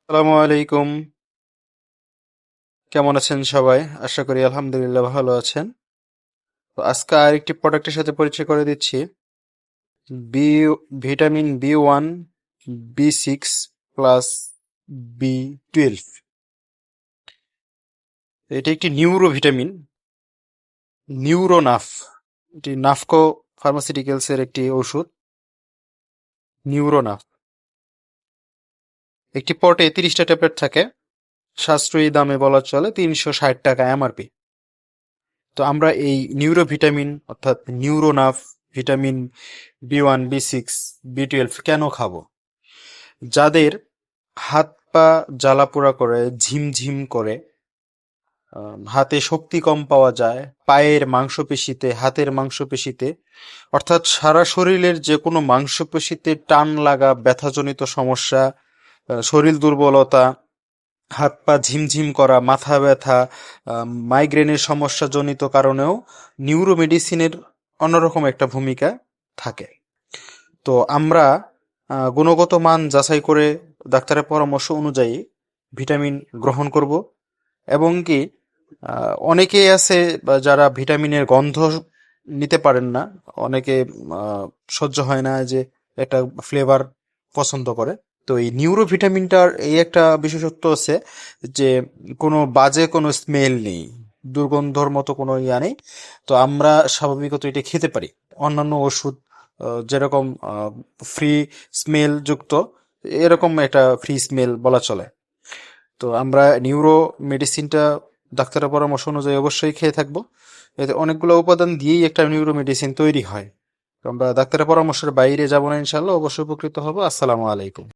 আসসালামু আলাইকুম। কেমন আছেন সবাই? আশা করি আলহামদুলিল্লাহ ভালো আছেন। তো আজকে আরেকটি প্রোডাক্টের সাথে পরিচয় করে দিচ্ছি। B vitamin B 1, B 6 plus B 12। এটি একটি নিউরো ভিটামিন, নিউরোনাফ। এটি নাফকো ফার্মাসিউটিক্যালস এর একটি ওষুধ, নিউরোনাফ। একটি পটে 30টা ট্যাবলেট থাকে। সাশ্রয়ী দামে বলা চলে, 360 টাকা এমআরপি। তো আমরা এই নিউরো ভিটামিন অর্থাৎ নিউরোনাফ ভিটামিন বি 1, বি 6, বি 12 কেন খাবো? যাদের হাত পা জ্বালাপোড়া করে, ঝিমঝিম করে, হাতে শক্তি কম পাওয়া যায়, পায়ের মাংসপেশিতে, হাতের মাংসপেশিতে, অর্থাৎ সারা শরীরের যে কোনো মাংসপেশিতে টান লাগা, ব্যথাজনিত সমস্যা, শরীর দুর্বলতা, হাত পা ঝিমঝিম করা, মাথা ব্যথা, মাইগ্রেনের সমস্যাজনিত কারণেও নিউরো মেডিসিনের অন্যরকম একটা ভূমিকা থাকে। তো আমরা গুণগত মান যাচাই করে ডাক্তারের পরামর্শ অনুযায়ী ভিটামিন গ্রহণ করব। এবং কি অনেকেই আছে যারা ভিটামিনের গন্ধ নিতে পারেন না। অনেকে সহ্য হয় না যে একটা ফ্লেভার পছন্দ করে। তো এই নিউরো ভিটামিনটার এই একটা বিশেষত্ব আছে যে কোনো বাজে কোনো স্মেল নেই, দুর্গন্ধর মতো কোনো ইয়া নেই। তো আমরা স্বাভাবিকত এটা খেতে পারি। অন্যান্য ওষুধ যেরকম ফ্রি স্মেল যুক্ত, এরকম একটা ফ্রি স্মেল বলা চলে। তো আমরা নিউরো মেডিসিনটা ডাক্তারের পরামর্শ অনুযায়ী অবশ্যই খেয়ে থাকবো। এতে অনেকগুলো উপাদান দিয়েই একটা নিউরো মেডিসিন তৈরি হয়। তো আমরা ডাক্তারের পরামর্শের বাইরে যাবো না, ইনশাল্লাহ অবশ্যই উপকৃত হবো। আসসালামু আলাইকুম।